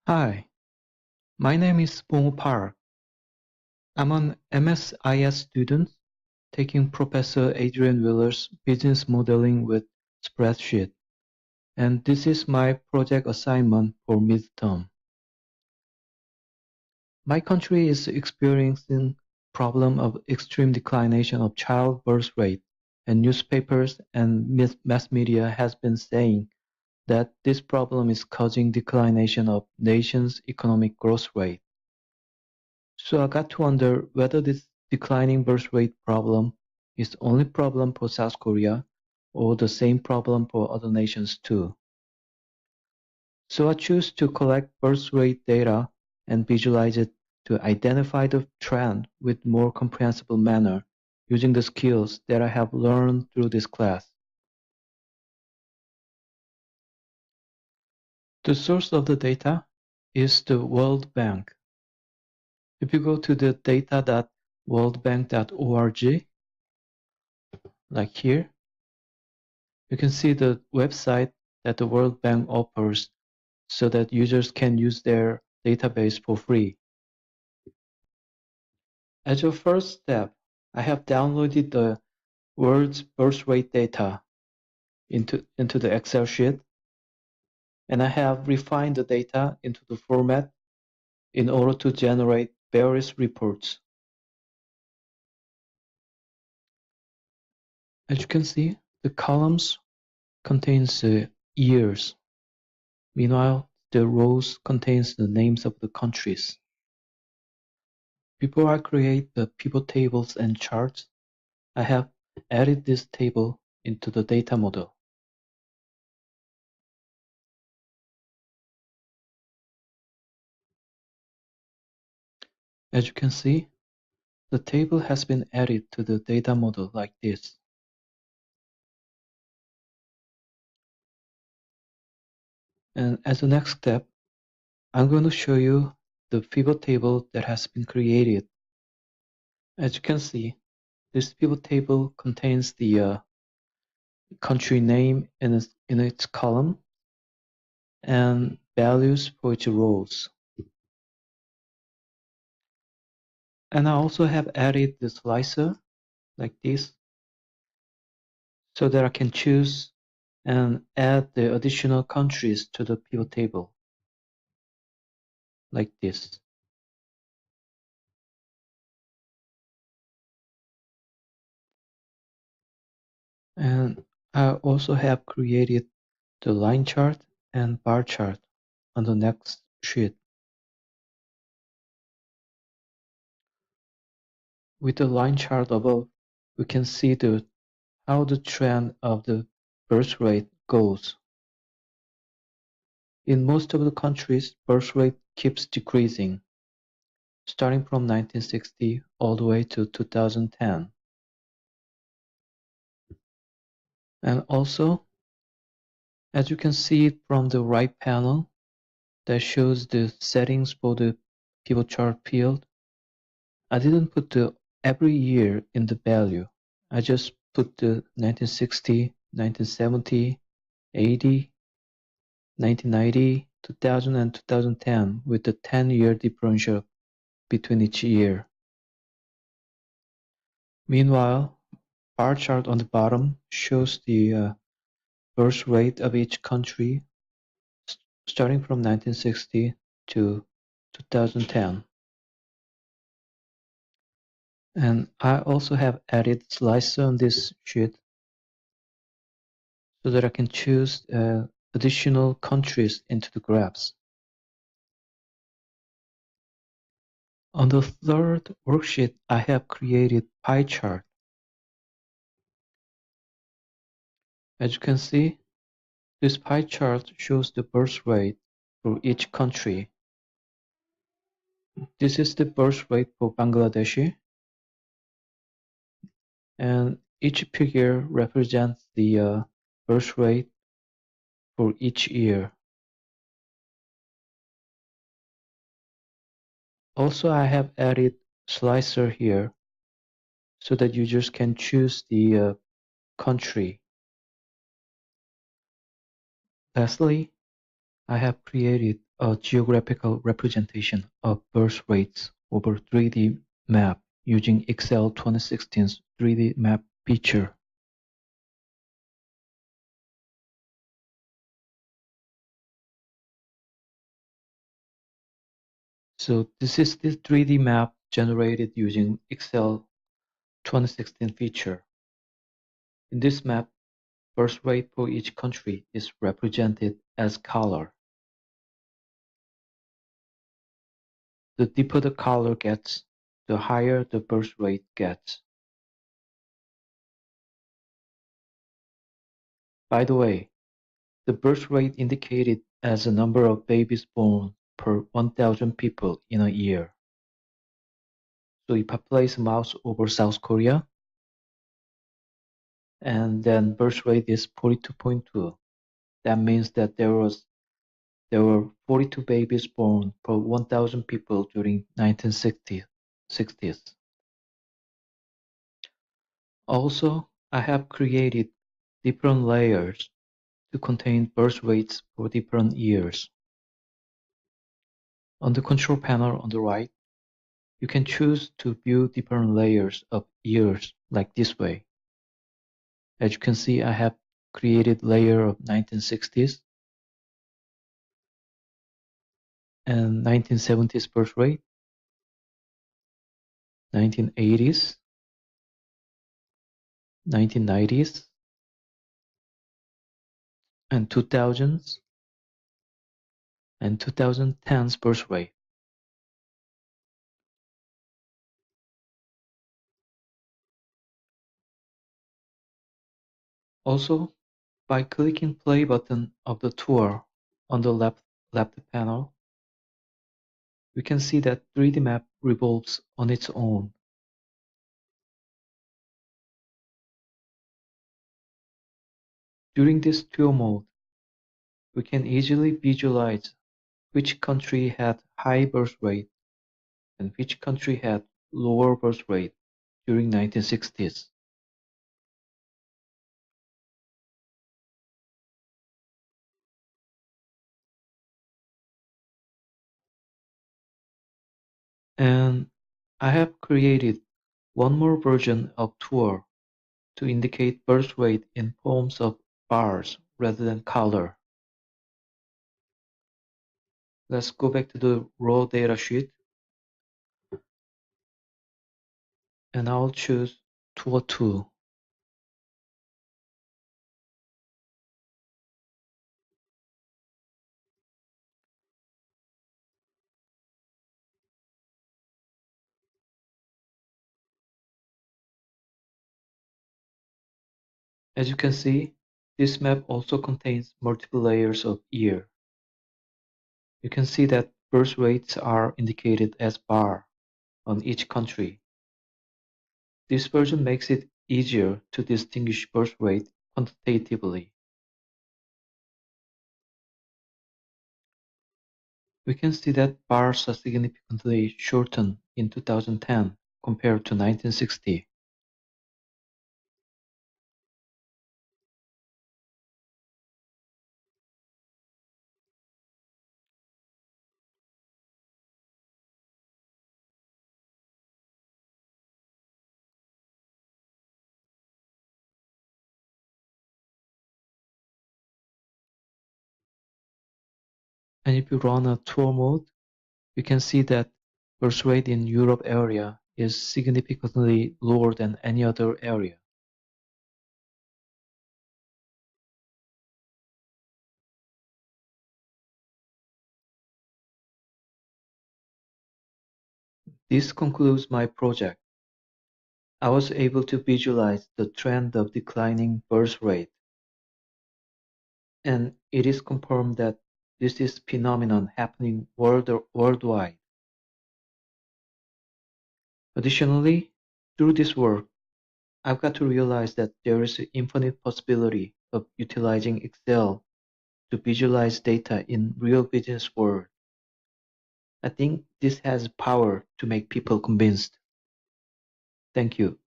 Hi, my name is Bongo Park. I'm an MSIS student taking Professor Adrian Willer's Business Modeling with Spreadsheet, and this is my project assignment for midterm. My country is experiencing problem of extreme declination of child birth rate, and newspapers and mass media has been saying that this problem is causing declination of nation's economic growth rate. So I got to wonder whether this declining birth rate problem is the only problem for South Korea or the same problem for other nations too. So I choose to collect birth rate data and visualize it to identify the trend with more comprehensible manner using the skills that I have learned through this class. The source of the data is the World Bank. If you go to the data.worldbank.org, like here, you can see the website that the World Bank offers so that users can use their database for free. As a first step, I have downloaded the world's birth rate data into the Excel sheet, and I have refined the data into the format in order to generate various reports. As you can see, the columns contains years. Meanwhile, the rows contains the names of the countries. Before I create the pivot tables and charts, I have added this table into the data model. As you can see, the table has been added to the data model like this. And as the next step, I'm going to show you the pivot table that has been created. As you can see, this pivot table contains the country name in its column and values for its rows. And I also have added the slicer like this so that I can choose and add the additional countries to the pivot table like this. And I also have created the line chart and bar chart on the next sheet. With the line chart above, we can see how the trend of the birth rate goes. In most of the countries, birth rate keeps decreasing, starting from 1960 all the way to 2010. And also, as you can see from the right panel that shows the settings for the pivot chart field, I didn't put every year in the value. I just put the 1960, 1970, 80, 1990, 2000, and 2010 with the 10-year differential between each year. Meanwhile, bar chart on the bottom shows the birth rate of each country starting from 1960 to 2010. And I also have added slicer on this sheet so that I can choose additional countries into the graphs. On the third worksheet, I have created pie chart. As you can see, this pie chart shows the birth rate for each country. This is the birth rate for Bangladesh, and each figure represents the birth rate for each year. Also, I have added slicer here so that users can choose the country. Lastly, I have created a geographical representation of birth rates over 3D map using Excel 2016's 3D map feature. So this is the 3D map generated using Excel 2016 feature. In this map, birth rate for each country is represented as color. The deeper the color gets, the higher the birth rate gets. By the way, the birth rate indicated as the number of babies born per 1,000 people in a year. So if I place a mouse over South Korea, and then birth rate is 42.2, that means that there were 42 babies born per 1,000 people during 1960s. Also, I have created different layers to contain birth rates for different years. On the control panel on the right, you can choose to view different layers of years like this way. As you can see, I have created layer of 1960s and 1970s birth rate, 1980s, 1990s, and 2000s and 2010s birth rate. Also, by clicking play button of the tour on the left panel, we can see that 3D map revolves on its own. During this tour mode, we can easily visualize which country had high birth rate and which country had lower birth rate during 1960s. And I have created one more version of tour to indicate birth rate in forms of bars rather than color. Let's go back to the raw data sheet, and I'll choose Tour 2. As you can see, this map also contains multiple layers of year. You can see that birth rates are indicated as bar on each country. This version makes it easier to distinguish birth rate quantitatively. We can see that bars are significantly shortened in 2010 compared to 1960. And if you run a tour mode, we can see that birth rate in Europe area is significantly lower than any other area. This concludes my project. I was able to visualize the trend of declining birth rate, and it is confirmed that this is phenomenon happening worldwide. Additionally, through this work, I've got to realize that there is an infinite possibility of utilizing Excel to visualize data in real business world. I think this has power to make people convinced. Thank you.